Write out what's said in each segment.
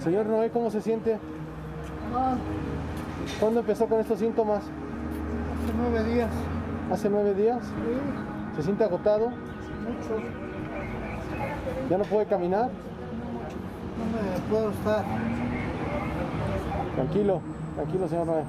Señor Noé, ¿cómo se siente? ¿Cuándo empezó con estos síntomas? Hace 9 días. ¿Hace 9 días? Sí. ¿Se siente agotado? Mucho. ¿Ya no puede caminar? No me puedo estar. Tranquilo, tranquilo, señor Noé.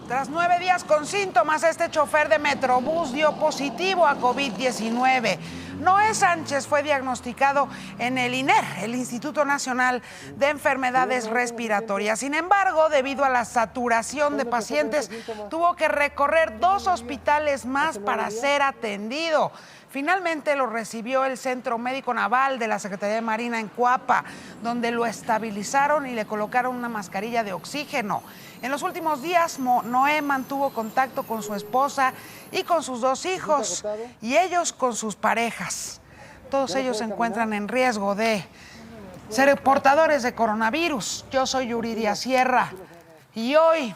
Tras 9 días con síntomas, este chofer de Metrobús dio positivo a COVID-19. Noé Sánchez fue diagnosticado en el INER, el Instituto Nacional de Enfermedades Respiratorias. Sin embargo, debido a la saturación de pacientes, tuvo que recorrer 2 hospitales más para ser atendido. Finalmente lo recibió el Centro Médico Naval de la Secretaría de Marina en Coapa, donde lo estabilizaron y le colocaron una mascarilla de oxígeno. En los últimos días, Noé mantuvo contacto con su esposa y con sus 2 hijos, y ellos con sus parejas. Todos ellos se encuentran en riesgo de ser portadores de coronavirus. Yo soy Yuridia Sierra, y hoy,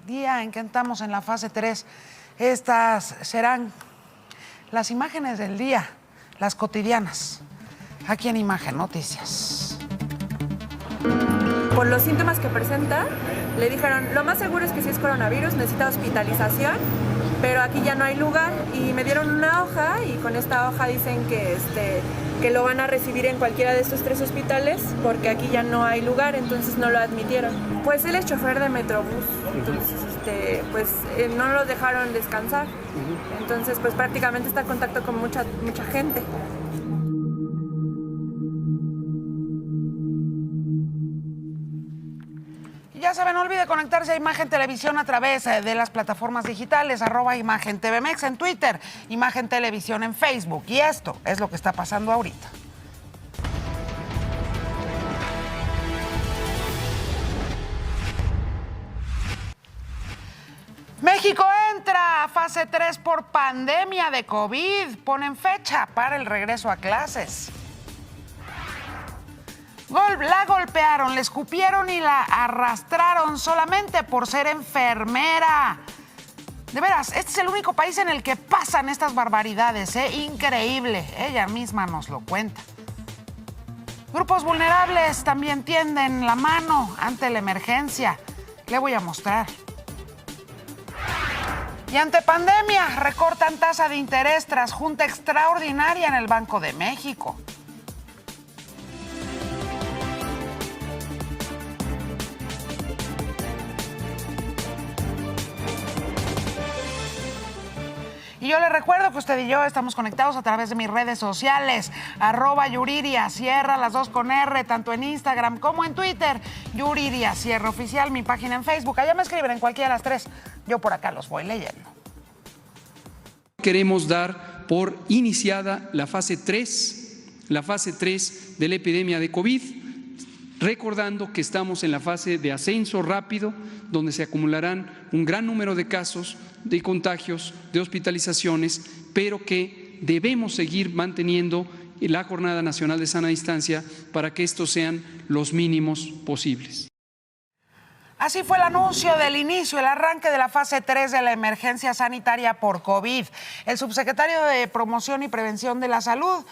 día en que estamos en la fase 3, estas serán las imágenes del día, las cotidianas, aquí en Imagen Noticias. Por los síntomas que presenta, le dijeron, lo más seguro es que si es coronavirus, necesita hospitalización, pero aquí ya no hay lugar, y me dieron una hoja, y con esta hoja dicen que lo van a recibir en cualquiera de estos 3 hospitales, porque aquí ya no hay lugar, entonces no lo admitieron. Pues él es chofer de Metrobús, entonces no los dejaron descansar, entonces pues prácticamente está en contacto con mucha gente. Ya saben, no olvide conectarse a Imagen Televisión a través de las plataformas digitales, @Imagen TVMex en Twitter, Imagen Televisión en Facebook. Y esto es lo que está pasando ahorita. México entra a fase 3 por pandemia de COVID. Ponen fecha para el regreso a clases. La golpearon, le escupieron y la arrastraron solamente por ser enfermera. De veras, este es el único país en el que pasan estas barbaridades, ¿eh? Increíble. Ella misma nos lo cuenta. Grupos vulnerables también tienden la mano ante la emergencia. Le voy a mostrar. Y ante pandemia, recortan tasa de interés tras junta extraordinaria en el Banco de México. Y yo le recuerdo que usted y yo estamos conectados a través de mis redes sociales, @Yuridia Sierra, las 2 con R, tanto en Instagram como en Twitter, Yuridia Sierra Oficial, mi página en Facebook. Allá me escriben en cualquiera de las 3. Yo por acá los voy leyendo. Queremos dar por iniciada la fase 3 de la epidemia de COVID, recordando que estamos en la fase de ascenso rápido, donde se acumularán un gran número de casos, de contagios, de hospitalizaciones, pero que debemos seguir manteniendo la Jornada Nacional de Sana Distancia para que estos sean los mínimos posibles. Así fue el anuncio del inicio, el arranque de la fase 3 de la emergencia sanitaria por COVID. El subsecretario de Promoción y Prevención de la Salud,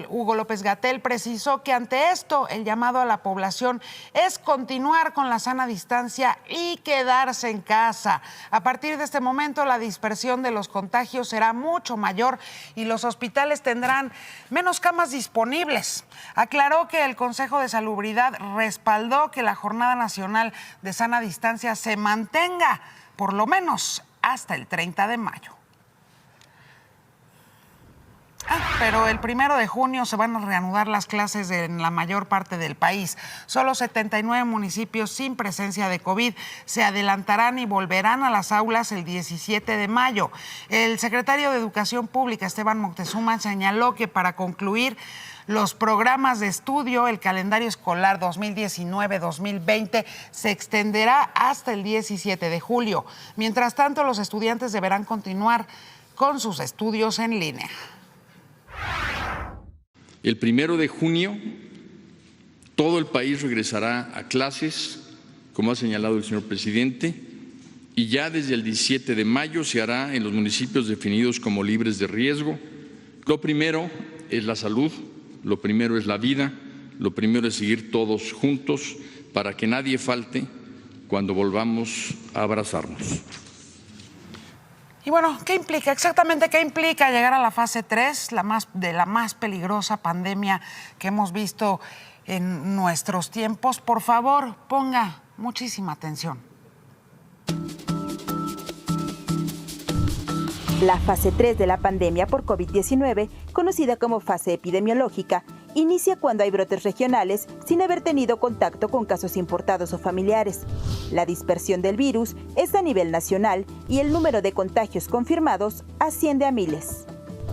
Hugo López-Gatell, precisó que ante esto el llamado a la población es continuar con la sana distancia y quedarse en casa. A partir de este momento la dispersión de los contagios será mucho mayor y los hospitales tendrán menos camas disponibles. Aclaró que el Consejo de Salubridad respaldó que la Jornada Nacional de Sana Distancia se mantenga por lo menos hasta el 30 de mayo. Pero el 1 de junio se van a reanudar las clases en la mayor parte del país. Solo 79 municipios sin presencia de COVID se adelantarán y volverán a las aulas el 17 de mayo. El secretario de Educación Pública, Esteban Moctezuma, señaló que para concluir los programas de estudio, el calendario escolar 2019-2020 se extenderá hasta el 17 de julio. Mientras tanto, los estudiantes deberán continuar con sus estudios en línea. El 1 de junio, todo el país regresará a clases, como ha señalado el señor presidente, y ya desde el 17 de mayo se hará en los municipios definidos como libres de riesgo. Lo primero es la salud lo primero es la vida, lo primero es seguir todos juntos para que nadie falte cuando volvamos a abrazarnos. Y bueno, ¿qué implica? Exactamente, ¿qué implica llegar a la fase 3, la más peligrosa pandemia que hemos visto en nuestros tiempos? Por favor, ponga muchísima atención. La fase 3 de la pandemia por COVID-19, conocida como fase epidemiológica, inicia cuando hay brotes regionales sin haber tenido contacto con casos importados o familiares. La dispersión del virus es a nivel nacional y el número de contagios confirmados asciende a miles.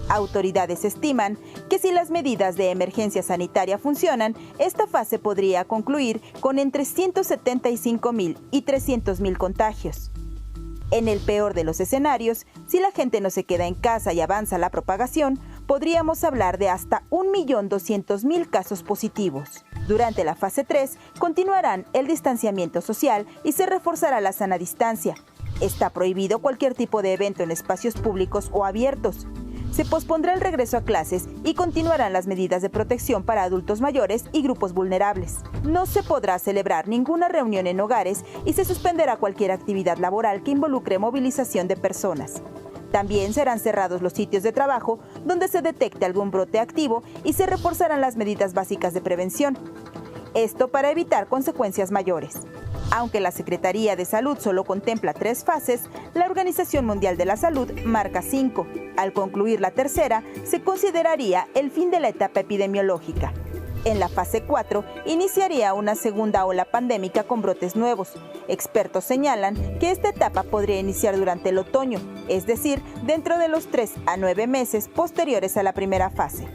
Autoridades estiman que si las medidas de emergencia sanitaria funcionan, esta fase podría concluir con entre 175,000 y 300,000 contagios. En el peor de los escenarios, si la gente no se queda en casa y avanza la propagación, podríamos hablar de hasta 1.200.000 casos positivos. Durante la fase 3, continuarán el distanciamiento social y se reforzará la sana distancia. Está prohibido cualquier tipo de evento en espacios públicos o abiertos. Se pospondrá el regreso a clases y continuarán las medidas de protección para adultos mayores y grupos vulnerables. No se podrá celebrar ninguna reunión en hogares y se suspenderá cualquier actividad laboral que involucre movilización de personas. También serán cerrados los sitios de trabajo donde se detecte algún brote activo y se reforzarán las medidas básicas de prevención. Esto para evitar consecuencias mayores. Aunque la Secretaría de Salud solo contempla 3 fases, la Organización Mundial de la Salud marca 5. Al concluir la tercera, se consideraría el fin de la etapa epidemiológica. En la fase 4, iniciaría una segunda ola pandémica con brotes nuevos. Expertos señalan que esta etapa podría iniciar durante el otoño, es decir, dentro de los 3 a 9 meses posteriores a la primera fase.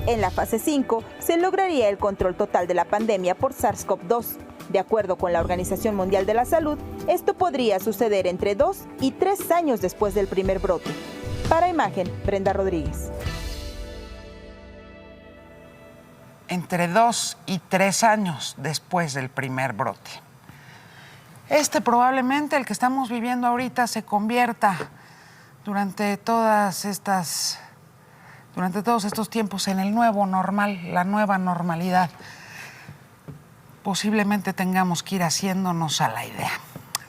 En la fase 5, se lograría el control total de la pandemia por SARS-CoV-2. De acuerdo con la Organización Mundial de la Salud, esto podría suceder entre 2 y 3 años después del primer brote. Para Imagen, Brenda Rodríguez. Entre 2 y 3 años después del primer brote. Probablemente el que estamos viviendo ahorita se convierta durante todos estos tiempos en el nuevo normal, la nueva normalidad. Posiblemente tengamos que ir haciéndonos a la idea.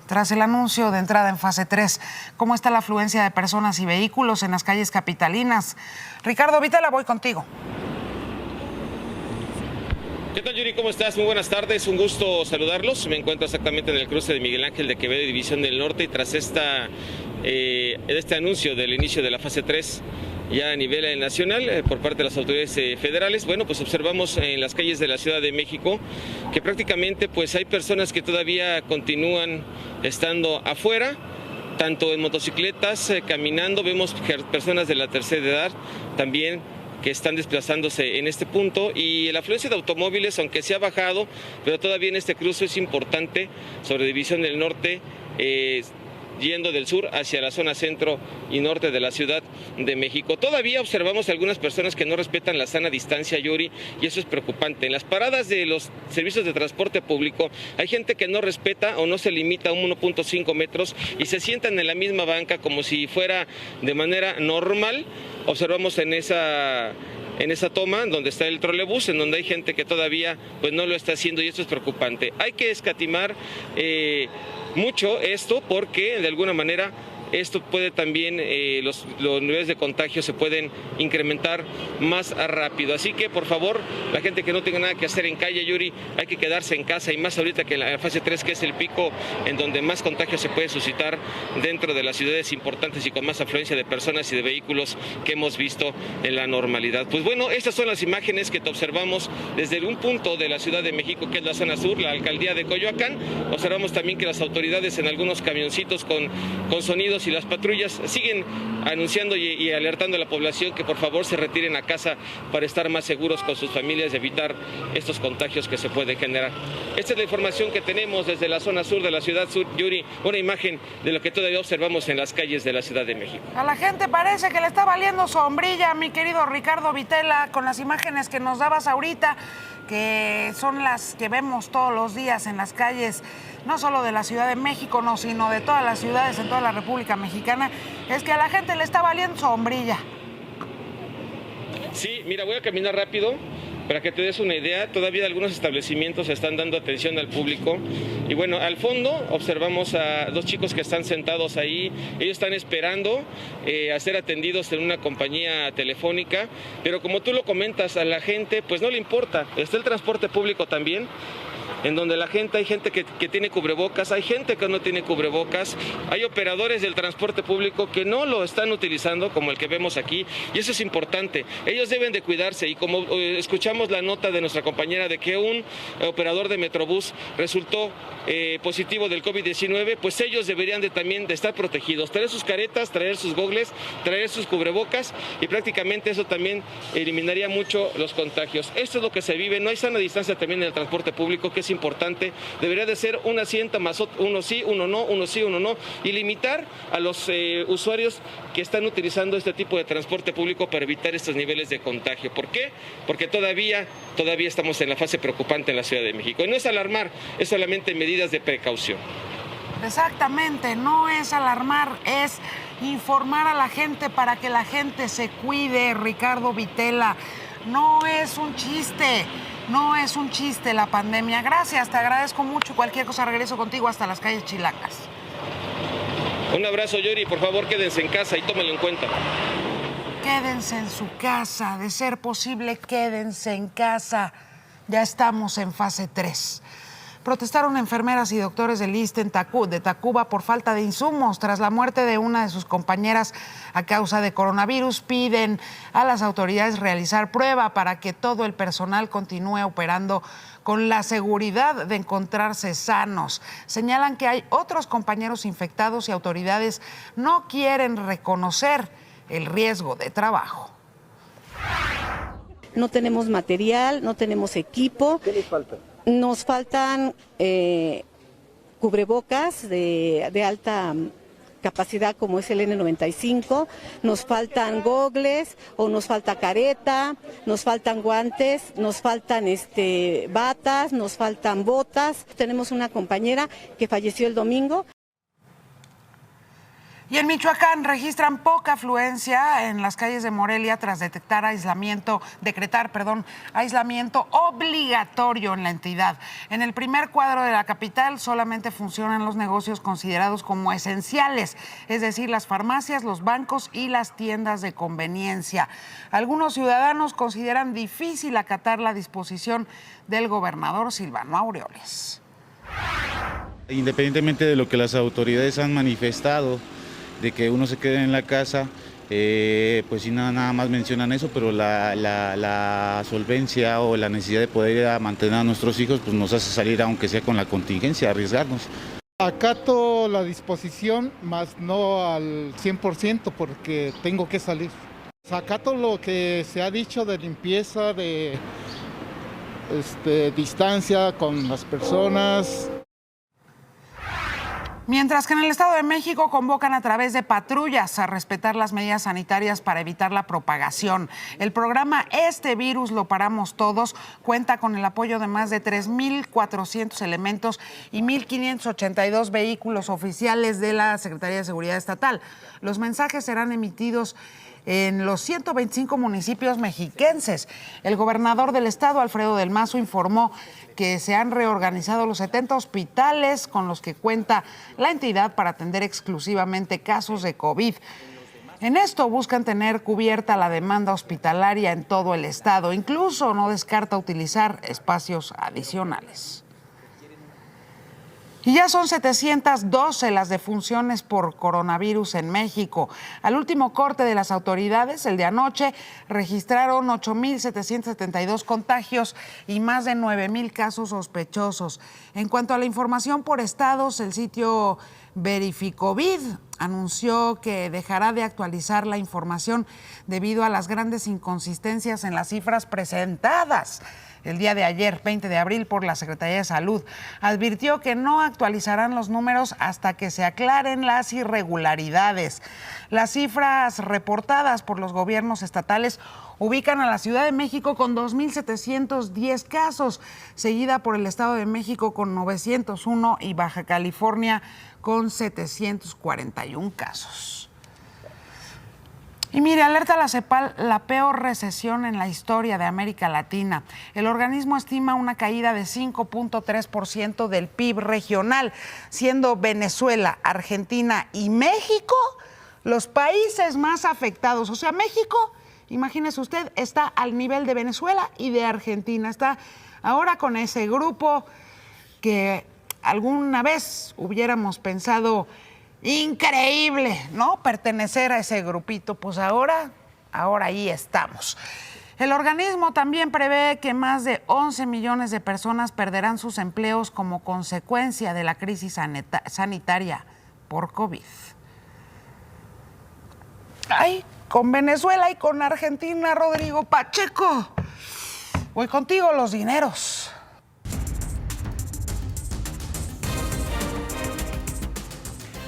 Tras el anuncio de entrada en fase 3, ¿cómo está la afluencia de personas y vehículos en las calles capitalinas? Ricardo Vitela, voy contigo. ¿Qué tal, Yuri? ¿Cómo estás? Muy buenas tardes, un gusto saludarlos. Me encuentro exactamente en el cruce de Miguel Ángel de Quevedo y División del Norte, y tras este anuncio del inicio de la fase 3 ya a nivel nacional por parte de las autoridades federales, bueno, pues observamos en las calles de la Ciudad de México que prácticamente pues hay personas que todavía continúan estando afuera, tanto en motocicletas, caminando. Vemos personas de la tercera edad también que están desplazándose en este punto, y la afluencia de automóviles, aunque se ha bajado, pero todavía en este cruce es importante, sobre División del Norte, yendo del sur hacia la zona centro y norte de la Ciudad de México. Todavía observamos algunas personas que no respetan la sana distancia, Yuri, y eso es preocupante. En las paradas de los servicios de transporte público hay gente que no respeta o no se limita a 1.5 metros y se sientan en la misma banca como si fuera de manera normal. Observamos en esa toma donde está el trolebús, en donde hay gente que todavía pues no lo está haciendo, y esto es preocupante. Hay que escatimar mucho esto, porque de alguna manera esto puede también, los niveles de contagio se pueden incrementar más rápido. Así que, por favor, la gente que no tenga nada que hacer en calle, Yuri, hay que quedarse en casa, y más ahorita que en la fase 3, que es el pico en donde más contagio se puede suscitar dentro de las ciudades importantes y con más afluencia de personas y de vehículos que hemos visto en la normalidad. Pues bueno, estas son las imágenes que te observamos desde un punto de la Ciudad de México, que es la zona sur, la alcaldía de Coyoacán. Observamos también que las autoridades en algunos camioncitos con sonidos y las patrullas siguen anunciando y alertando a la población que por favor se retiren a casa para estar más seguros con sus familias y evitar estos contagios que se pueden generar. Esta es la información que tenemos desde la zona sur de la ciudad sur, Yuri, una imagen de lo que todavía observamos en las calles de la Ciudad de México. A la gente parece que le está valiendo sombrilla, mi querido Ricardo Vitela, con las imágenes que nos dabas ahorita, que son las que vemos todos los días en las calles, no solo de la Ciudad de México, no, sino de todas las ciudades en toda la República Mexicana. Es que a la gente le está valiendo sombrilla. Sí, mira, voy a caminar rápido Para que te des una idea, todavía algunos establecimientos están dando atención al público. Y bueno, al fondo observamos a dos chicos que están sentados ahí. Ellos están esperando a ser atendidos en una compañía telefónica. Pero como tú lo comentas, a la gente pues no le importa. Está el transporte público también, en donde hay gente que tiene cubrebocas, hay gente que no tiene cubrebocas, hay operadores del transporte público que no lo están utilizando, como el que vemos aquí, y eso es importante. Ellos deben de cuidarse, y como escuchamos la nota de nuestra compañera de que un operador de Metrobús resultó positivo del COVID-19, pues ellos deberían también de estar protegidos, traer sus caretas, traer sus gogles, traer sus cubrebocas, y prácticamente eso también eliminaría mucho los contagios. Esto es lo que se vive, no hay sana distancia también en el transporte público, que es importante. Debería de ser un asiento más uno sí, uno no, uno sí, uno no, y limitar a los usuarios que están utilizando este tipo de transporte público para evitar estos niveles de contagio. ¿Por qué? Porque todavía estamos en la fase preocupante en la Ciudad de México. Y no es alarmar, es solamente medidas de precaución. Exactamente, no es alarmar, es informar a la gente para que la gente se cuide, Ricardo Vitela. No es un chiste. No es un chiste la pandemia. Gracias, te agradezco mucho. Cualquier cosa regreso contigo hasta las calles chilacas. Un abrazo, Yuri. Por favor, quédense en casa y tómenlo en cuenta. Quédense en su casa. De ser posible, quédense en casa. Ya estamos en fase 3. Protestaron enfermeras y doctores del ISSSTE de Tacuba por falta de insumos. Tras la muerte de una de sus compañeras a causa de coronavirus, piden a las autoridades realizar prueba para que todo el personal continúe operando con la seguridad de encontrarse sanos. Señalan que hay otros compañeros infectados y autoridades no quieren reconocer el riesgo de trabajo. No tenemos material, no tenemos equipo. ¿Qué les falta? Nos faltan cubrebocas de alta capacidad como es el N95, nos faltan gogles o nos falta careta, nos faltan guantes, nos faltan batas, nos faltan botas. Tenemos una compañera que falleció el domingo. Y en Michoacán registran poca afluencia en las calles de Morelia tras decretar aislamiento obligatorio en la entidad. En el primer cuadro de la capital solamente funcionan los negocios considerados como esenciales, es decir, las farmacias, los bancos y las tiendas de conveniencia. Algunos ciudadanos consideran difícil acatar la disposición del gobernador Silvano Aureoles. Independientemente de lo que las autoridades han manifestado, de que uno se quede en la casa, pues sí, nada más mencionan eso, pero la solvencia o la necesidad de poder mantener a nuestros hijos pues nos hace salir, aunque sea con la contingencia, arriesgarnos. Acato la disposición, más no al 100% porque tengo que salir. Acato lo que se ha dicho de limpieza, de distancia con las personas. Mientras que en el Estado de México convocan a través de patrullas a respetar las medidas sanitarias para evitar la propagación. El programa Este Virus Lo Paramos Todos cuenta con el apoyo de más de 3.400 elementos y 1.582 vehículos oficiales de la Secretaría de Seguridad Estatal. Los mensajes serán emitidos en los 125 municipios mexiquenses. El gobernador del estado, Alfredo del Mazo, informó que se han reorganizado los 70 hospitales con los que cuenta la entidad para atender exclusivamente casos de COVID. En esto buscan tener cubierta la demanda hospitalaria en todo el estado. Incluso no descarta utilizar espacios adicionales. Y ya son 712 las defunciones por coronavirus en México. Al último corte de las autoridades, el de anoche, registraron 8.772 contagios y más de 9,000 casos sospechosos. En cuanto a la información por estados, el sitio Verificovid anunció que dejará de actualizar la información debido a las grandes inconsistencias en las cifras presentadas el día de ayer, 20 de abril, por la Secretaría de Salud. Advirtió que no actualizarán los números hasta que se aclaren las irregularidades. Las cifras reportadas por los gobiernos estatales ubican a la Ciudad de México con 2.710 casos, seguida por el Estado de México con 901 y Baja California con 741 casos. Y mire, alerta a la CEPAL, la peor recesión en la historia de América Latina. El organismo estima una caída de 5.3% del PIB regional, siendo Venezuela, Argentina y México los países más afectados. O sea, México, imagínese usted, está al nivel de Venezuela y de Argentina. Está ahora con ese grupo que alguna vez hubiéramos pensado increíble, ¿no? Pertenecer a ese grupito, pues ahora ahí estamos. El organismo también prevé que más de 11 millones de personas perderán sus empleos como consecuencia de la crisis sanitaria por COVID. Ay, con Venezuela y con Argentina, Rodrigo Pacheco. Voy contigo los dineros.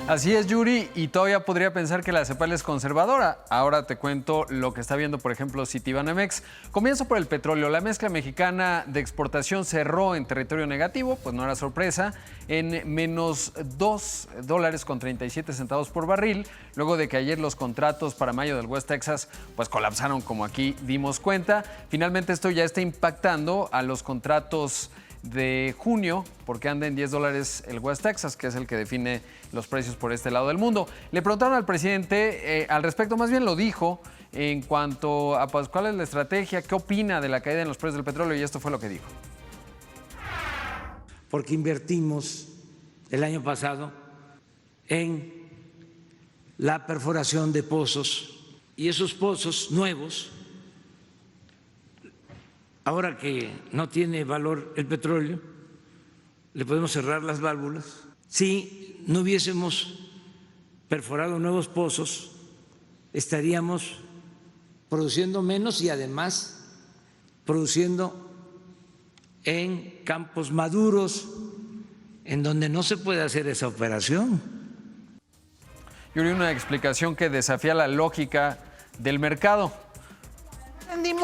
Así es, Yuri, y todavía podría pensar que la CEPAL es conservadora. Ahora te cuento lo que está viendo, por ejemplo, Citibanamex. Comienzo por el petróleo. La mezcla mexicana de exportación cerró en territorio negativo, pues no era sorpresa, en menos $2.37 por barril, luego de que ayer los contratos para mayo del West Texas pues colapsaron, como aquí dimos cuenta. Finalmente esto ya está impactando a los contratos de junio, porque anda en $10 el West Texas, que es el que define los precios por este lado del mundo. Le preguntaron al presidente al respecto, más bien lo dijo, en cuanto a pues, cuál es la estrategia, qué opina de la caída en los precios del petróleo, y esto fue lo que dijo. Porque invertimos el año pasado en la perforación de pozos, y esos pozos nuevos, ahora que no tiene valor el petróleo, le podemos cerrar las válvulas. Si no hubiésemos perforado nuevos pozos, estaríamos produciendo menos y además produciendo en campos maduros, en donde no se puede hacer esa operación. Yuri, una explicación que desafía la lógica del mercado. No entendí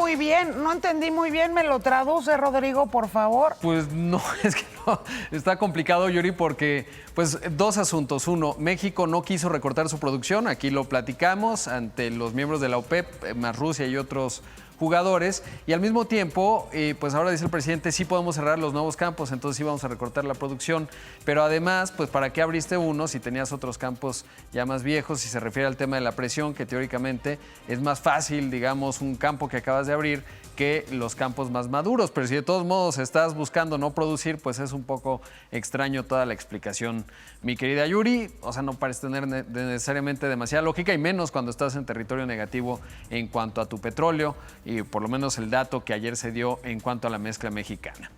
muy bien, ¿me lo traduce, Rodrigo, por favor? Pues no, es que no, está complicado, Yuri, porque pues dos asuntos. Uno, México no quiso recortar su producción, aquí lo platicamos, ante los miembros de la OPEP, más Rusia y otros jugadores, y al mismo tiempo, pues ahora dice el presidente, sí podemos cerrar los nuevos campos, entonces sí vamos a recortar la producción, pero además, pues ¿para qué abriste uno si tenías otros campos ya más viejos? Si se refiere al tema de la presión, que teóricamente es más fácil, digamos, un campo que acabas de abrir que los campos más maduros, pero si de todos modos estás buscando no producir, pues es un poco extraño toda la explicación, mi querida Yuri. O sea, no parece tener necesariamente demasiada lógica, y menos cuando estás en territorio negativo en cuanto a tu petróleo, y por lo menos el dato que ayer se dio en cuanto a la mezcla mexicana.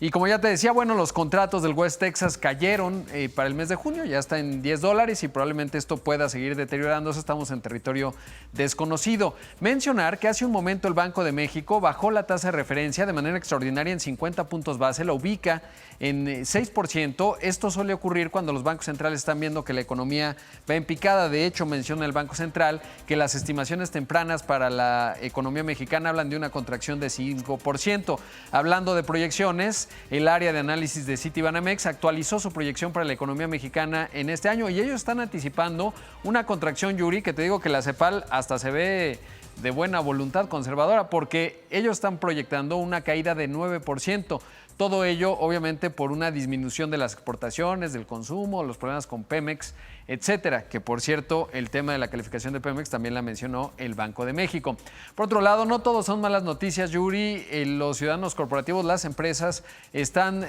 Y como ya te decía, bueno, los contratos del West Texas cayeron para el mes de junio, ya está en $10 y probablemente esto pueda seguir deteriorándose. Estamos en territorio desconocido. Mencionar que hace un momento el Banco de México bajó la tasa de referencia de manera extraordinaria en 50 puntos base, la ubica en 6%. Esto suele ocurrir cuando los bancos centrales están viendo que la economía va en picada. De hecho, menciona el Banco Central que las estimaciones tempranas para la economía mexicana hablan de una contracción de 5%. Hablando de proyecciones, el área de análisis de Citibanamex actualizó su proyección para la economía mexicana en este año, y ellos están anticipando una contracción, Yuri, que te digo que la CEPAL hasta se ve de buena voluntad conservadora, porque ellos están proyectando una caída de 9%. Todo ello, obviamente, por una disminución de las exportaciones, del consumo, los problemas con Pemex, etcétera. Que, por cierto, el tema de la calificación de Pemex también la mencionó el Banco de México. Por otro lado, no todos son malas noticias, Yuri. Los ciudadanos corporativos, las empresas, están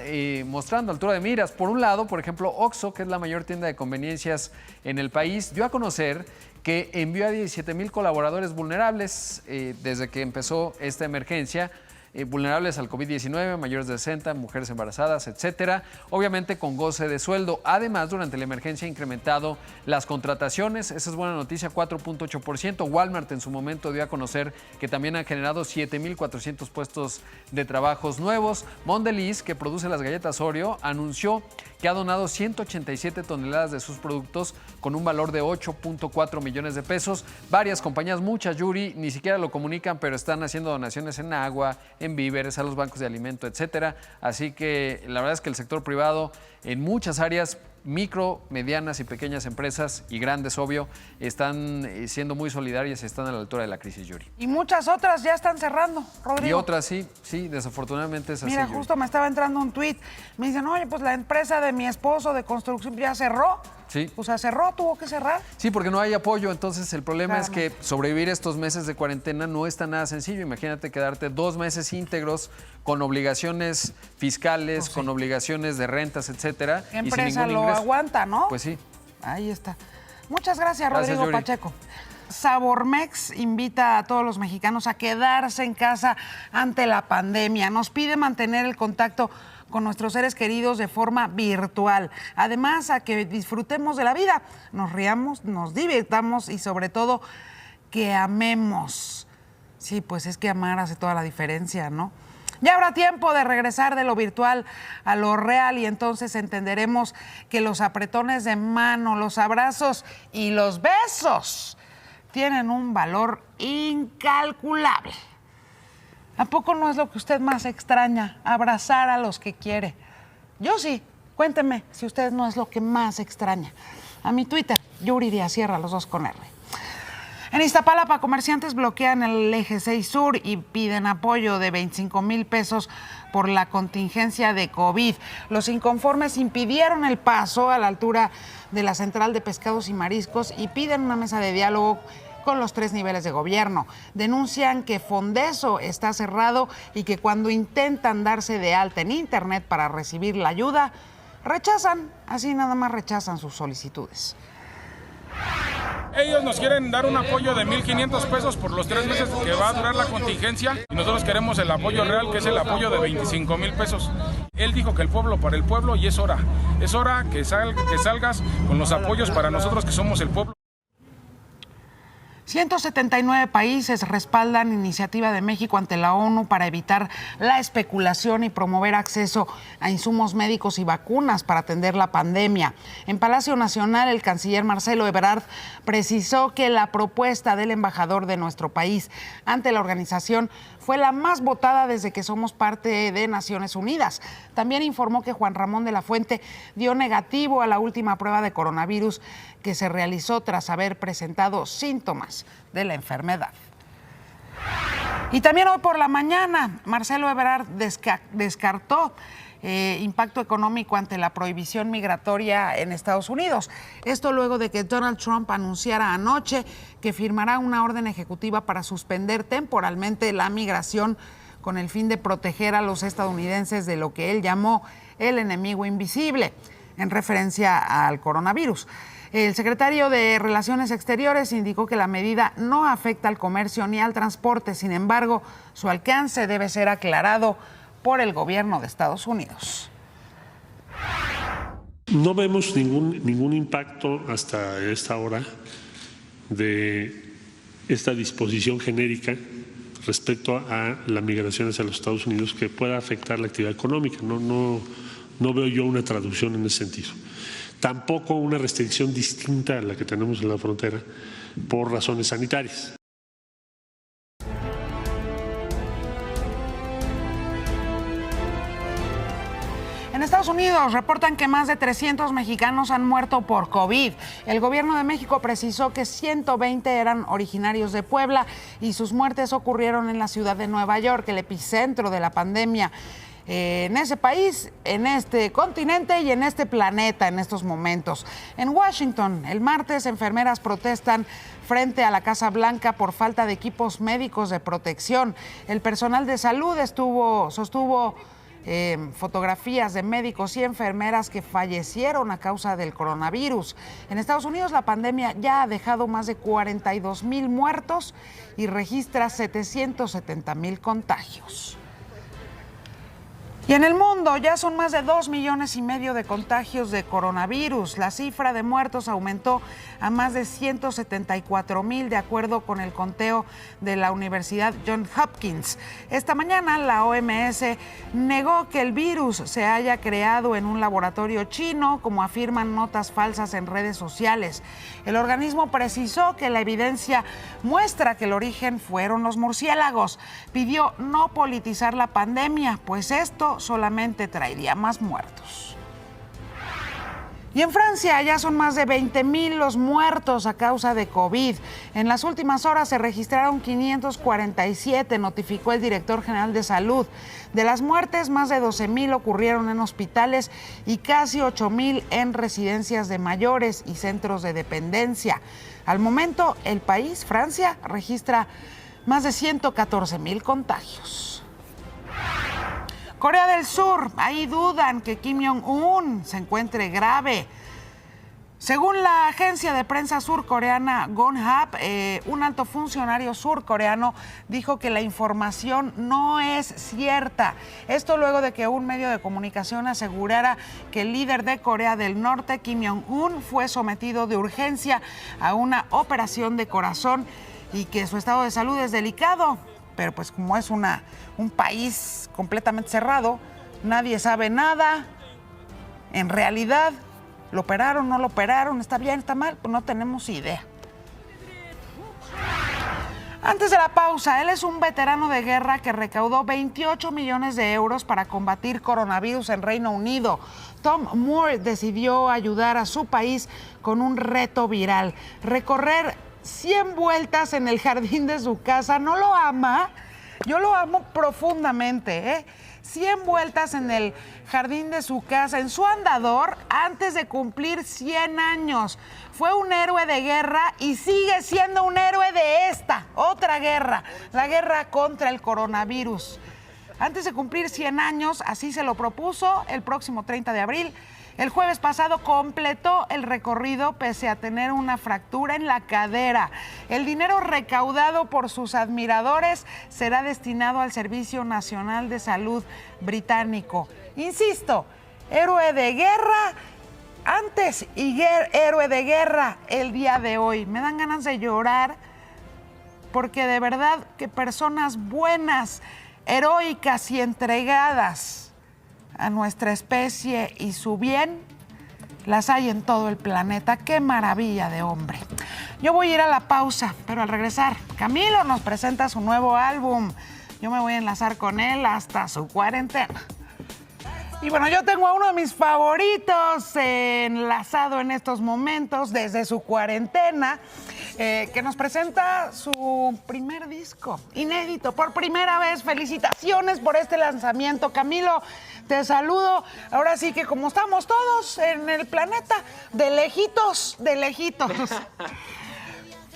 mostrando altura de miras. Por un lado, por ejemplo, Oxxo, que es la mayor tienda de conveniencias en el país, dio a conocer que envió a 17,000 colaboradores vulnerables desde que empezó esta emergencia, vulnerables al COVID-19, mayores de 60, mujeres embarazadas, etcétera, obviamente con goce de sueldo. Además, durante la emergencia ha incrementado las contrataciones, esa es buena noticia, 4.8%. Walmart en su momento dio a conocer que también ha generado 7,400 puestos de trabajos nuevos. Mondelez, que produce las galletas Oreo, anunció que ha donado 187 toneladas de sus productos con un valor de 8.4 millones de pesos. Varias compañías, muchas, Yuri, ni siquiera lo comunican, pero están haciendo donaciones en agua, en víveres, a los bancos de alimento, etcétera. Así que la verdad es que el sector privado en muchas áreas micro, medianas y pequeñas empresas y grandes, obvio, están siendo muy solidarias y están a la altura de la crisis, Yuri. Y muchas otras ya están cerrando, Rodrigo. Y otras sí, desafortunadamente es así. Mira, Yuri. justo me estaba entrando un tuit. Me dicen, oye, pues la empresa de mi esposo de construcción ya cerró. Sí. O sea, cerró, tuvo que cerrar. Sí, porque no hay apoyo. Entonces, el problema es que sobrevivir estos meses de cuarentena no está nada sencillo. Imagínate quedarte 2 meses íntegros con obligaciones fiscales, con obligaciones de rentas, etcétera. ¿Qué y sin empresa ningún lo ingreso. aguanta, no? Pues sí. Ahí está. Muchas gracias, Gracias, Rodrigo Yuri. Pacheco. Sabormex invita a todos los mexicanos a quedarse en casa ante la pandemia. Nos pide mantener el contacto con nuestros seres queridos de forma virtual. Además, a que disfrutemos de la vida, nos riamos, nos divirtamos y sobre todo que amemos. Sí, pues es que amar hace toda la diferencia, ¿no? Ya habrá tiempo de regresar de lo virtual a lo real y entonces entenderemos que los apretones de mano, los abrazos y los besos tienen un valor incalculable. ¿A poco no es lo que usted más extraña? Abrazar a los que quiere. Yo sí. Cuénteme si usted no es lo que más extraña. A mi Twitter, Yuri Díaz Sierra, los 2 con R. En Iztapalapa, comerciantes bloquean el eje 6 Sur y piden apoyo de 25,000 pesos por la contingencia de COVID. Los inconformes impidieron el paso a la altura de la Central de Pescados y Mariscos y piden una mesa de diálogo con los 3 niveles de gobierno. Denuncian que Fondeso está cerrado y que cuando intentan darse de alta en Internet para recibir la ayuda, rechazan, así nada más rechazan sus solicitudes. Ellos nos quieren dar un apoyo de 1,500 pesos por los 3 meses que va a durar la contingencia y nosotros queremos el apoyo real, que es el apoyo de 25,000 pesos. Él dijo que el pueblo para el pueblo y es hora que salgas con los apoyos para nosotros que somos el pueblo. 179 países respaldan iniciativa de México ante la ONU para evitar la especulación y promover acceso a insumos médicos y vacunas para atender la pandemia. En Palacio Nacional, el canciller Marcelo Ebrard precisó que la propuesta del embajador de nuestro país ante la organización fue la más votada desde que somos parte de Naciones Unidas. También informó que Juan Ramón de la Fuente dio negativo a la última prueba de coronavirus que se realizó tras haber presentado síntomas de la enfermedad. Y también hoy por la mañana, Marcelo Ebrard descartó impacto económico ante la prohibición migratoria en Estados Unidos. Esto luego de que Donald Trump anunciara anoche que firmará una orden ejecutiva para suspender temporalmente la migración con el fin de proteger a los estadounidenses de lo que él llamó el enemigo invisible, en referencia al coronavirus. El secretario de Relaciones Exteriores indicó que la medida no afecta al comercio ni al transporte. Sin embargo, su alcance debe ser aclarado por el gobierno de Estados Unidos. No vemos ningún impacto hasta esta hora de esta disposición genérica respecto a la migración hacia los Estados Unidos que pueda afectar la actividad económica. No veo yo una traducción en ese sentido. Tampoco una restricción distinta a la que tenemos en la frontera por razones sanitarias. En Estados Unidos reportan que más de 300 mexicanos han muerto por COVID. El gobierno de México precisó que 120 eran originarios de Puebla y sus muertes ocurrieron en la ciudad de Nueva York, el epicentro de la pandemia en ese país, en este continente y en este planeta en estos momentos. En Washington, el martes, enfermeras protestan frente a la Casa Blanca por falta de equipos médicos de protección. El personal de salud sostuvo fotografías de médicos y enfermeras que fallecieron a causa del coronavirus. En Estados Unidos, la pandemia ya ha dejado más de 42,000 muertos y registra 770,000 contagios. Y en el mundo ya son más de 2,5 millones de contagios de coronavirus. La cifra de muertos aumentó a más de 174,000 de acuerdo con el conteo de la Universidad Johns Hopkins. Esta mañana la OMS negó que el virus se haya creado en un laboratorio chino, como afirman notas falsas en redes sociales. El organismo precisó que la evidencia muestra que el origen fueron los murciélagos. Pidió no politizar la pandemia, pues esto solamente traería más muertos. Y en Francia ya son más de 20,000 los muertos a causa de COVID. En las últimas horas se registraron 547, notificó el director general de salud. De las muertes, más de 12,000 ocurrieron en hospitales y casi 8,000 en residencias de mayores y centros de dependencia. Al momento, el país, Francia, registra más de 114,000 contagios. Corea del Sur, ahí dudan que Kim Jong-un se encuentre grave. Según la agencia de prensa surcoreana Yonhap, un alto funcionario surcoreano dijo que la información no es cierta. Esto luego de que un medio de comunicación asegurara que el líder de Corea del Norte, Kim Jong-un, fue sometido de urgencia a una operación de corazón y que su estado de salud es delicado. Pero pues como es un país completamente cerrado, nadie sabe nada. En realidad, ¿lo operaron, no lo operaron? ¿Está bien, está mal? Pues no tenemos idea. Antes de la pausa, él es un veterano de guerra que recaudó 28 millones de euros para combatir coronavirus en Reino Unido. Tom Moore decidió ayudar a su país con un reto viral. Recorrer 100 vueltas en el jardín de su casa. ¿No lo ama? Yo lo amo profundamente, ¿eh? 100 vueltas en el jardín de su casa, en su andador, antes de cumplir 100 años. Fue un héroe de guerra y sigue siendo un héroe de esta, otra guerra, la guerra contra el coronavirus. Antes de cumplir 100 años, así se lo propuso, el próximo 30 de abril. El jueves pasado completó el recorrido pese a tener una fractura en la cadera. El dinero recaudado por sus admiradores será destinado al Servicio Nacional de Salud británico. Insisto, héroe de guerra antes y héroe de guerra el día de hoy. Me dan ganas de llorar porque de verdad que personas buenas, heroicas y entregadas a nuestra especie y su bien, las hay en todo el planeta. ¡Qué maravilla de hombre! Yo voy a ir a la pausa, pero al regresar, Camilo nos presenta su nuevo álbum. Yo me voy a enlazar con él hasta su cuarentena. Y bueno, yo tengo a uno de mis favoritos enlazado en estos momentos desde su cuarentena, que nos presenta su primer disco, inédito, por primera vez. Felicitaciones por este lanzamiento, Camilo. Te saludo. Ahora sí que como estamos todos en el planeta, de lejitos, de lejitos.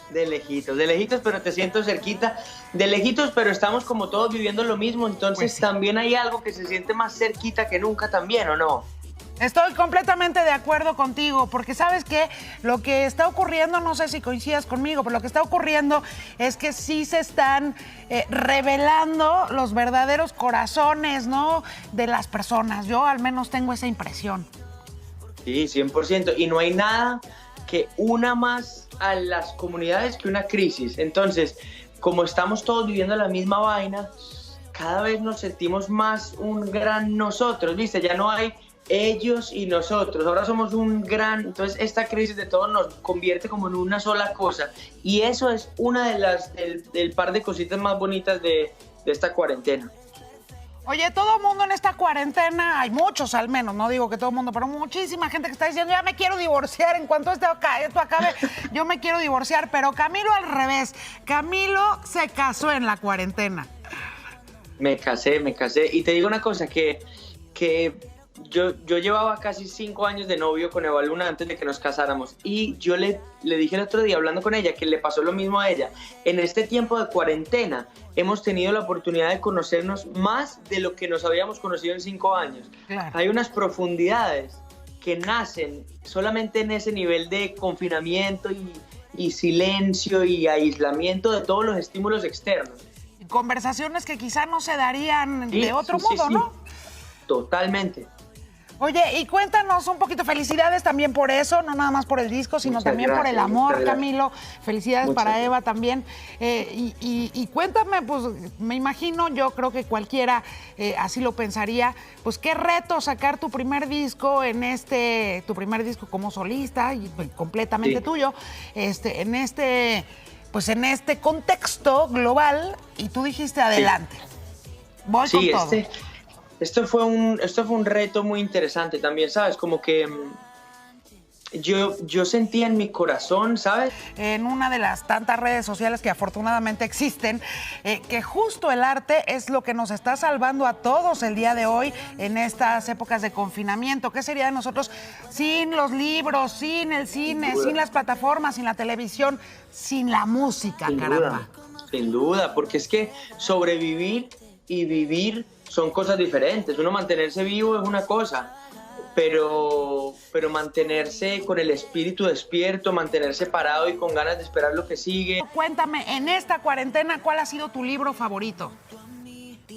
De lejitos, pero te siento cerquita. De lejitos, pero estamos como todos viviendo lo mismo. Entonces Pues sí. También hay algo que se siente más cerquita que nunca también, ¿o no? Estoy completamente de acuerdo contigo, porque sabes que lo que está ocurriendo, no sé si coincidas conmigo, pero lo que está ocurriendo es que sí se están revelando los verdaderos corazones, ¿no?, de las personas. Yo al menos tengo esa impresión. Sí, 100%. Y no hay nada que una más a las comunidades que una crisis. Entonces, como estamos todos viviendo la misma vaina, cada vez nos sentimos más un gran nosotros, ¿viste? Ya no hay ellos y nosotros, ahora somos un gran, entonces esta crisis de todos nos convierte como en una sola cosa, y eso es una de las, del par de cositas más bonitas de esta cuarentena. Oye, todo el mundo en esta cuarentena, hay muchos al menos, no digo que todo el mundo, pero muchísima gente que está diciendo, ya me quiero divorciar, en cuanto esto acabe, yo me quiero divorciar, pero Camilo al revés, Camilo se casó en la cuarentena. Me casé, y te digo una cosa, que yo llevaba casi 5 años de novio con Eva Luna antes de que nos casáramos, y yo le dije el otro día, hablando con ella, que le pasó lo mismo a ella. En este tiempo de cuarentena hemos tenido la oportunidad de conocernos más de lo que nos habíamos conocido en 5 años. Claro. Hay unas profundidades que nacen solamente en ese nivel de confinamiento y silencio y aislamiento de todos los estímulos externos. Conversaciones que quizá no se darían Sí, de otro sí, modo, sí. ¿no? Totalmente. Oye, y cuéntanos un poquito, felicidades también por eso, no nada más por el disco, sino Muchas también por el gracias, amor, muchas gracias. Camilo. Felicidades Muchas para gracias. Eva también. Y cuéntame, pues me imagino, yo creo que cualquiera así lo pensaría, pues qué reto sacar tu primer disco tu primer disco como solista y pues, completamente Sí. tuyo, en este contexto global, y tú dijiste adelante. Voy con Sí, todo. esto fue un reto muy interesante también, ¿sabes? Como que yo sentía en mi corazón, ¿sabes? En una de las tantas redes sociales que afortunadamente existen, que justo el arte es lo que nos está salvando a todos el día de hoy en estas épocas de confinamiento. ¿Qué sería de nosotros sin los libros, sin el cine, sin las plataformas, sin la televisión, sin la música, caramba? Sin duda, porque es que sobrevivir y vivir son cosas diferentes. Uno mantenerse vivo es una cosa, pero mantenerse con el espíritu despierto, mantenerse parado y con ganas de esperar lo que sigue. Cuéntame, en esta cuarentena, ¿cuál ha sido tu libro favorito?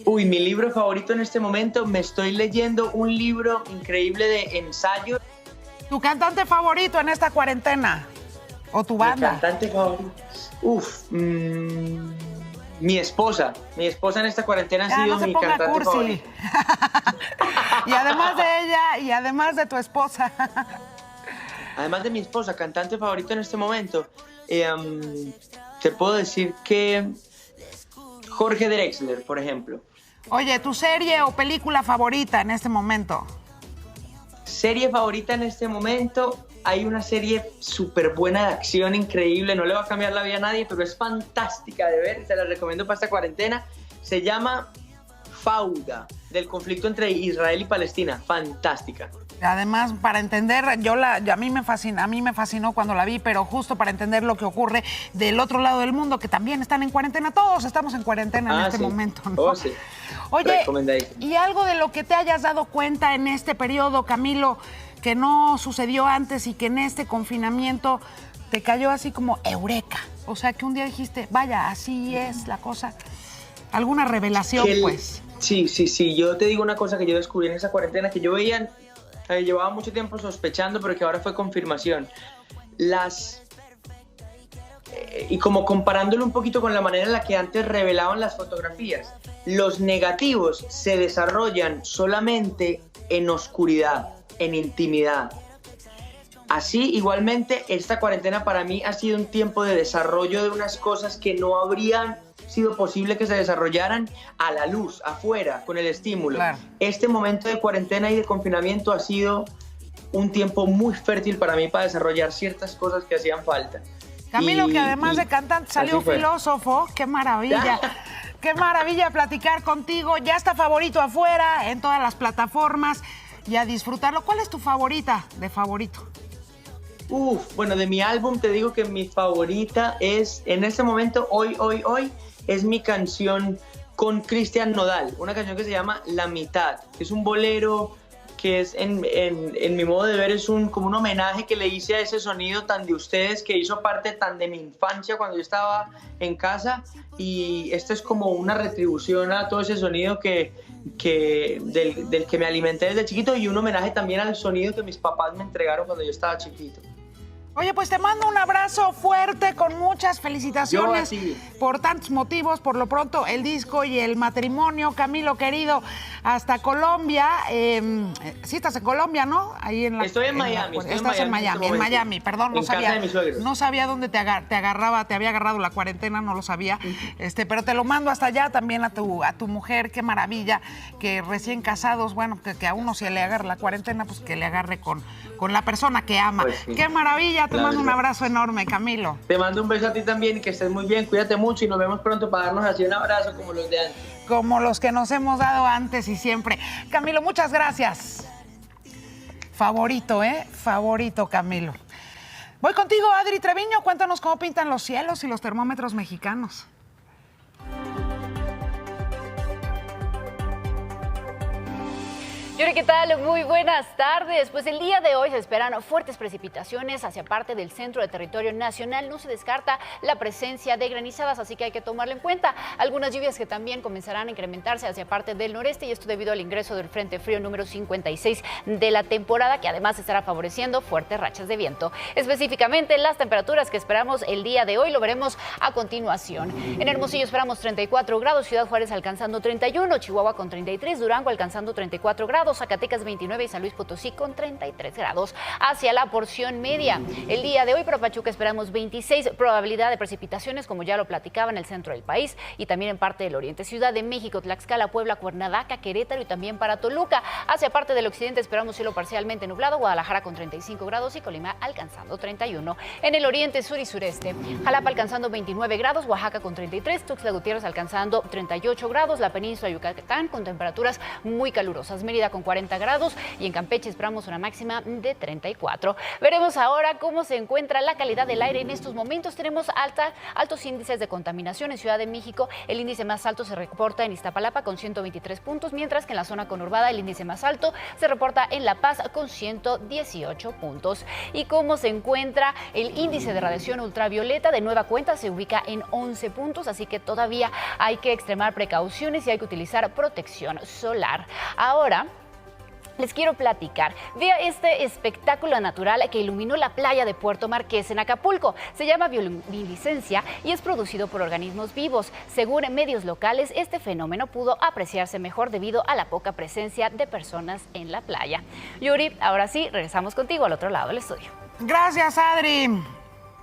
Uy, mi libro favorito en este momento, me estoy leyendo un libro increíble de ensayo. ¿Tu cantante favorito en esta cuarentena? ¿O tu banda? Mi cantante favorito. Mi esposa en esta cuarentena ha sido mi cantante favorito. Y además de ella, y además de tu esposa. Además de mi esposa, cantante favorito en este momento, te puedo decir que Jorge Drexler, por ejemplo. Oye, ¿tu serie o película favorita en este momento? Serie favorita en este momento, hay una serie súper buena de acción, increíble, no le va a cambiar la vida a nadie, pero es fantástica de ver, se la recomiendo para esta cuarentena. Se llama Fauda, del conflicto entre Israel y Palestina, fantástica. Además, para entender, a mí me fascinó cuando la vi, pero justo para entender lo que ocurre del otro lado del mundo, que también están en cuarentena, todos estamos en cuarentena en este momento, ¿no? Oh, sí. Oye, ¿y algo de lo que te hayas dado cuenta en este periodo, Camilo, que no sucedió antes y que en este confinamiento te cayó así como eureka? O sea, que un día dijiste, vaya, así es la cosa. ¿Alguna revelación, pues? Sí. Yo te digo una cosa que yo descubrí en esa cuarentena, que yo veía, llevaba mucho tiempo sospechando, pero que ahora fue confirmación. Y como comparándolo un poquito con la manera en la que antes revelaban las fotografías, los negativos se desarrollan solamente en oscuridad, en intimidad. Así, igualmente, esta cuarentena para mí ha sido un tiempo de desarrollo de unas cosas que no habrían sido posible que se desarrollaran a la luz, afuera, con el estímulo. Claro. Este momento de cuarentena y de confinamiento ha sido un tiempo muy fértil para mí para desarrollar ciertas cosas que hacían falta. Camilo, que además de cantante salió filósofo, qué maravilla. Qué maravilla platicar contigo. Ya está Favorito afuera, en todas las plataformas, y a disfrutarlo. ¿Cuál es tu favorita de Favorito? Bueno, de mi álbum te digo que mi favorita es, en este momento, hoy, es mi canción con Cristian Nodal, una canción que se llama La Mitad, que es un bolero que es, en mi modo de ver, es como un homenaje que le hice a ese sonido tan de ustedes, que hizo parte tan de mi infancia cuando yo estaba en casa, y esto es como una retribución a todo ese sonido del que me alimenté desde chiquito, y un homenaje también al sonido que mis papás me entregaron cuando yo estaba chiquito. Oye, pues te mando un abrazo fuerte con muchas felicitaciones por tantos motivos. Por lo pronto, el disco y el matrimonio. Camilo, querido, hasta Colombia. Sí, estás en Colombia, ¿no? Ahí en Estoy en Miami. Estás en Miami, perdón. No sabía, casa de mis suegros. No sabía dónde te agarraba, te había agarrado la cuarentena, no lo sabía. Pero te lo mando hasta allá también a tu mujer. Qué maravilla que recién casados, bueno, que a uno se le agarre la cuarentena, pues que le agarre con la persona que ama. Pues sí. Qué maravilla. Te mando un abrazo enorme, Camilo. Te mando un beso a ti también y que estés muy bien. Cuídate mucho y nos vemos pronto para darnos así un abrazo como los de antes. Como los que nos hemos dado antes y siempre. Camilo, muchas gracias. Favorito, Favorito, Camilo. Voy contigo, Adri Treviño. Cuéntanos cómo pintan los cielos y los termómetros mexicanos. Yuri, ¿qué tal? Muy buenas tardes. Pues el día de hoy se esperan fuertes precipitaciones hacia parte del centro del territorio nacional. No se descarta la presencia de granizadas, así que hay que tomarlo en cuenta. Algunas lluvias que también comenzarán a incrementarse hacia parte del noreste, y esto debido al ingreso del Frente Frío número 56 de la temporada, que además estará favoreciendo fuertes rachas de viento. Específicamente, las temperaturas que esperamos el día de hoy lo veremos a continuación. En Hermosillo esperamos 34 grados, Ciudad Juárez alcanzando 31, Chihuahua con 33, Durango alcanzando 34 grados. grados, Zacatecas 29 y San Luis Potosí con 33 grados. Hacia la porción media, el día de hoy para Pachuca esperamos 26, probabilidad de precipitaciones, como ya lo platicaba, en el centro del país y también en parte del oriente. Ciudad de México, Tlaxcala, Puebla, Cuernavaca, Querétaro y también para Toluca. Hacia parte del occidente esperamos cielo parcialmente nublado, Guadalajara con 35 grados y Colima alcanzando 31. En el oriente, sur y sureste, Jalapa alcanzando 29 grados, Oaxaca con 33, Tuxtla Gutiérrez alcanzando 38 grados, la península de Yucatán con temperaturas muy calurosas, Mérida con 40 grados y en Campeche esperamos una máxima de 34. Veremos ahora cómo se encuentra la calidad del aire en estos momentos. Tenemos altos índices de contaminación en Ciudad de México. El índice más alto se reporta en Iztapalapa con 123 puntos, mientras que en la zona conurbada el índice más alto se reporta en La Paz con 118 puntos. ¿Y cómo se encuentra el índice de radiación ultravioleta? De nueva cuenta se ubica en 11 puntos, así que todavía hay que extremar precauciones y hay que utilizar protección solar. Ahora les quiero platicar de este espectáculo natural que iluminó la playa de Puerto Marqués en Acapulco. Se llama bioluminiscencia y es producido por organismos vivos. Según medios locales, este fenómeno pudo apreciarse mejor debido a la poca presencia de personas en la playa. Yuri, ahora sí, regresamos contigo al otro lado del estudio. Gracias, Adri.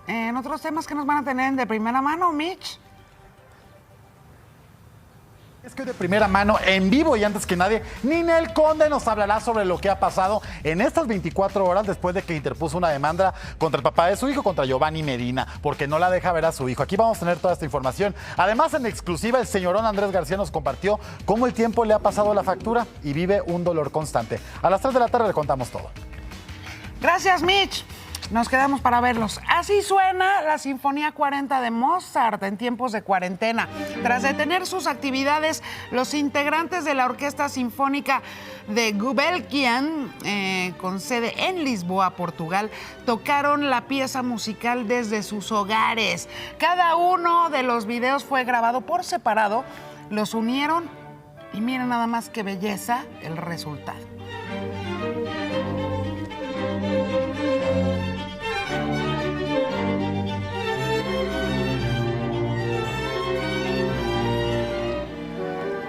En otros temas que nos van a tener de primera mano, Mitch. Es que de primera mano, en vivo y antes que nadie, Ninel Conde nos hablará sobre lo que ha pasado en estas 24 horas después de que interpuso una demanda contra el papá de su hijo, contra Giovanni Medina, porque no la deja ver a su hijo. Aquí vamos a tener toda esta información. Además, en exclusiva, el señorón Andrés García nos compartió cómo el tiempo le ha pasado la factura y vive un dolor constante. A las 3 de la tarde le contamos todo. Gracias, Mitch. Nos quedamos para verlos. Así suena la Sinfonía 40 de Mozart en tiempos de cuarentena. Tras detener sus actividades, los integrantes de la Orquesta Sinfónica de Gulbenkian, con sede en Lisboa, Portugal, tocaron la pieza musical desde sus hogares. Cada uno de los videos fue grabado por separado, los unieron y miren nada más qué belleza el resultado.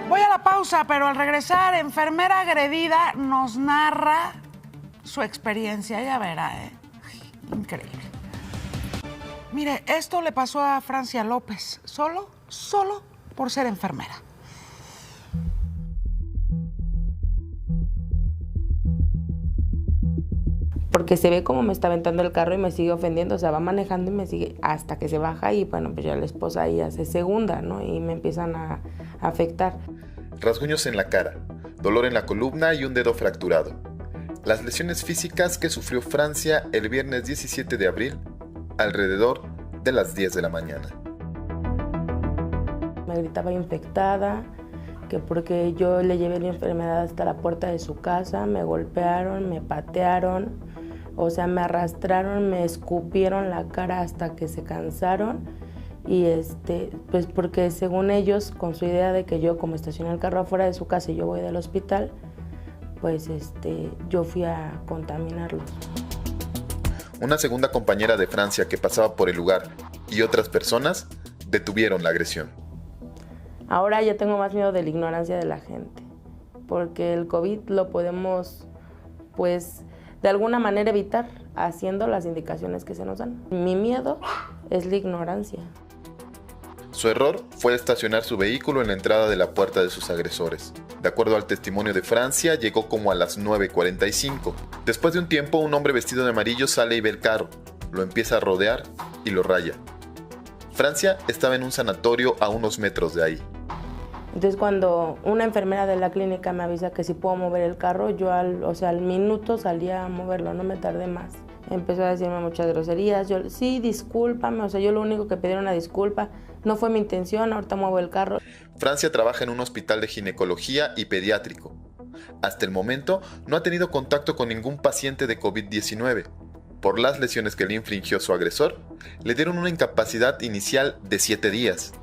Voy a la pausa, pero al regresar, enfermera agredida nos narra su experiencia. Ya verá, increíble. Mire, esto le pasó a Francia López, solo por ser enfermera. Porque se ve como me está aventando el carro y me sigue ofendiendo, o sea, va manejando y me sigue hasta que se baja y bueno, pues ya la esposa ahí hace segunda, ¿no? Y me empiezan a afectar. Rasguños en la cara, dolor en la columna y un dedo fracturado. Las lesiones físicas que sufrió Francia el viernes 17 de abril, alrededor de las 10 de la mañana. Me gritaba infectada, que porque yo le llevé la enfermedad hasta la puerta de su casa, me golpearon, me patearon, o sea, me arrastraron, me escupieron la cara hasta que se cansaron. Y pues porque según ellos, con su idea de que yo como estacioné el carro afuera de su casa y yo voy del hospital, pues yo fui a contaminarlos. Una segunda compañera de Francia que pasaba por el lugar y otras personas detuvieron la agresión. Ahora ya tengo más miedo de la ignorancia de la gente, porque el COVID lo podemos, pues, de alguna manera evitar haciendo las indicaciones que se nos dan. Mi miedo es la ignorancia. Su error fue estacionar su vehículo en la entrada de la puerta de sus agresores. De acuerdo al testimonio de Francia, llegó como a las 9:45. Después de un tiempo, un hombre vestido de amarillo sale y ve el carro, lo empieza a rodear y lo raya. Francia estaba en un sanatorio a unos metros de ahí. Entonces cuando una enfermera de la clínica me avisa que si puedo mover el carro, yo al minuto salía a moverlo, no me tardé más. Empezó a decirme muchas groserías, yo, sí, discúlpame, o sea, yo lo único que pedí era una disculpa, no fue mi intención, ahorita muevo el carro. Francia trabaja en un hospital de ginecología y pediátrico. Hasta el momento no ha tenido contacto con ningún paciente de COVID-19. Por las lesiones que le infringió su agresor, le dieron una incapacidad inicial de 7 días.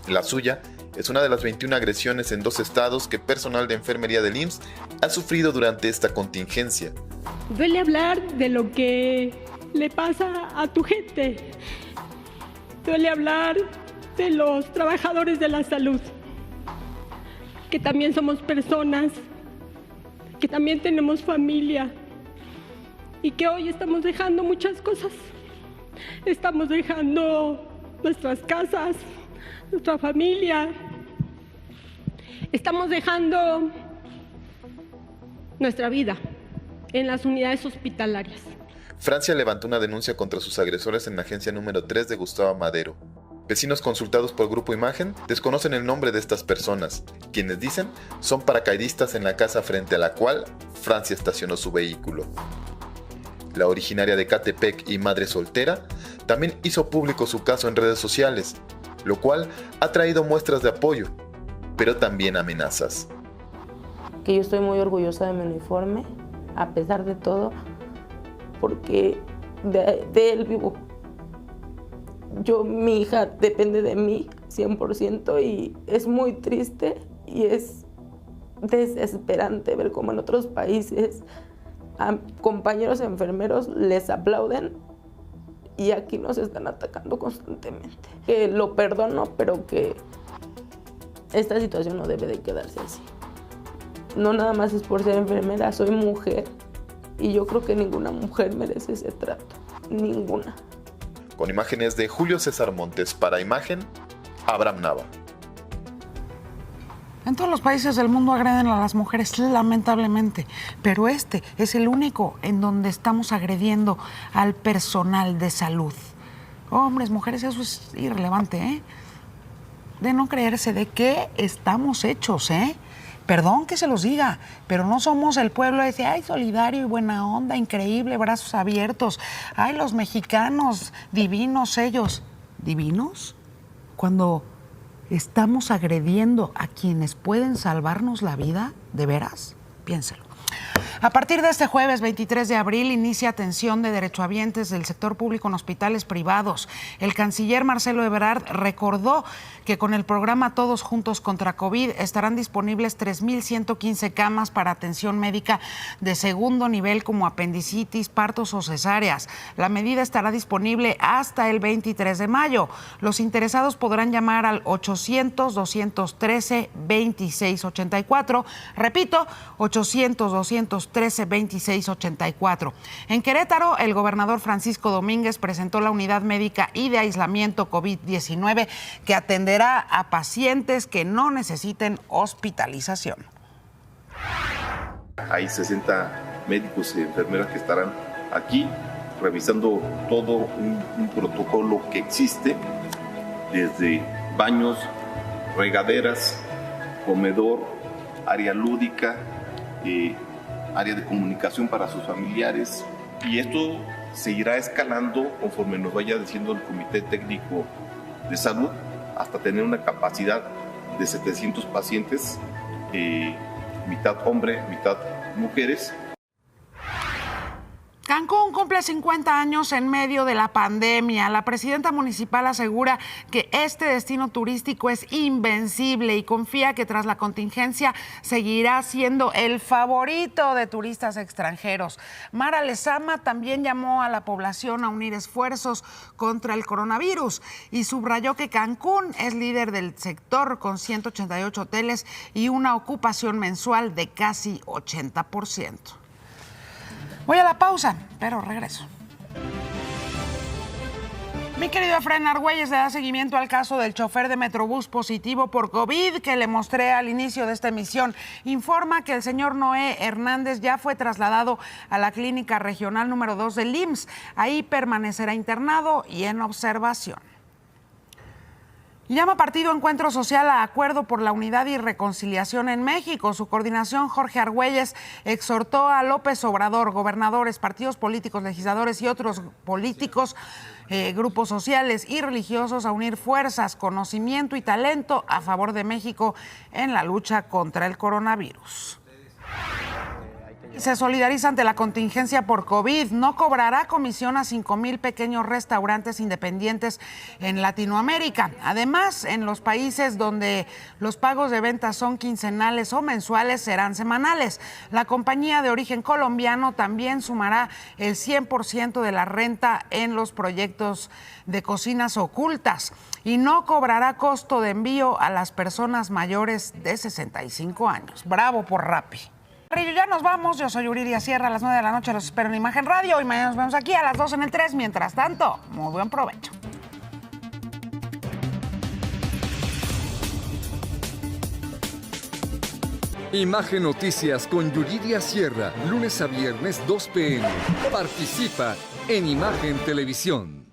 La suya es una de las 21 agresiones en 2 estados que personal de enfermería del IMSS ha sufrido durante esta contingencia. Duele hablar de lo que le pasa a tu gente. Duele hablar de los trabajadores de la salud, que también somos personas que también tenemos familia y que hoy estamos dejando muchas cosas. Estamos dejando nuestras casas, nuestra familia. Estamos dejando nuestra vida en las unidades hospitalarias. Francia levantó una denuncia contra sus agresores en la agencia número 3 de Gustavo Madero. Vecinos consultados por Grupo Imagen desconocen el nombre de estas personas, quienes dicen son paracaidistas en la casa frente a la cual Francia estacionó su vehículo. La originaria de Catepec y madre soltera también hizo público su caso en redes sociales, lo cual ha traído muestras de apoyo, pero también amenazas. Que yo estoy muy orgullosa de mi uniforme, a pesar de todo, porque de él vivo. Mi hija depende de mí 100% y es muy triste y es desesperante ver cómo en otros países a compañeros enfermeros les aplauden y aquí nos están atacando constantemente. Que lo perdono, pero que esta situación no debe de quedarse así. No nada más es por ser enfermera, soy mujer y yo creo que ninguna mujer merece ese trato, ninguna. Con imágenes de Julio César Montes para Imagen, Abraham Nava. En todos los países del mundo agreden a las mujeres, lamentablemente, pero este es el único en donde estamos agrediendo al personal de salud. Hombres, mujeres, eso es irrelevante, ¿eh? De no creerse de qué estamos hechos, ¿eh? Perdón que se los diga, pero no somos el pueblo ese, ay, solidario y buena onda, increíble, brazos abiertos. Ay, los mexicanos, divinos ellos. ¿Divinos? Cuando estamos agrediendo a quienes pueden salvarnos la vida, ¿de veras? Piénselo. A partir de este jueves 23 de abril inicia atención de derechohabientes del sector público en hospitales privados. El canciller Marcelo Ebrard recordó que con el programa Todos Juntos contra COVID estarán disponibles 3,115 camas para atención médica de segundo nivel como apendicitis, partos o cesáreas. La medida estará disponible hasta el 23 de mayo. Los interesados podrán llamar al 800-213-2684. Repito, 800-213-2684. En Querétaro, el gobernador Francisco Domínguez presentó la unidad médica y de aislamiento COVID-19 que atenderá a pacientes que no necesiten hospitalización. Hay 60 médicos y enfermeras que estarán aquí revisando todo un protocolo que existe, desde baños, regaderas, comedor, área lúdica, área de comunicación para sus familiares, y esto seguirá escalando conforme nos vaya diciendo el Comité Técnico de Salud, hasta tener una capacidad de 700 pacientes, mitad hombre, mitad mujeres. Cancún cumple 50 años en medio de la pandemia. La presidenta municipal asegura que este destino turístico es invencible y confía que tras la contingencia seguirá siendo el favorito de turistas extranjeros. Mara Lezama también llamó a la población a unir esfuerzos contra el coronavirus y subrayó que Cancún es líder del sector con 188 hoteles y una ocupación mensual de casi 80%. Voy a la pausa, pero regreso. Mi querido Efraín Argüelles le da seguimiento al caso del chofer de Metrobús positivo por COVID que le mostré al inicio de esta emisión. Informa que el señor Noé Hernández ya fue trasladado a la clínica regional número 2 del IMSS. Ahí permanecerá internado y en observación. Llama partido Encuentro Social a acuerdo por la unidad y reconciliación en México. Su coordinación, Jorge Argüelles, exhortó a López Obrador, gobernadores, partidos políticos, legisladores y otros políticos, grupos sociales y religiosos a unir fuerzas, conocimiento y talento a favor de México en la lucha contra el coronavirus. Se solidariza ante la contingencia por COVID. No cobrará comisión a 5,000 pequeños restaurantes independientes en Latinoamérica. Además, en los países donde los pagos de ventas son quincenales o mensuales serán semanales. La compañía de origen colombiano también sumará el 100% de la renta en los proyectos de cocinas ocultas y no cobrará costo de envío a las personas mayores de 65 años. Bravo por Rappi. Ya nos vamos. Yo soy Yuridia Sierra. A las 9 de la noche los espero en Imagen Radio. Y mañana nos vemos aquí a las 2 en el 3. Mientras tanto, muy buen provecho. Imagen Noticias con Yuridia Sierra, lunes a viernes 2 p.m. Participa en Imagen Televisión.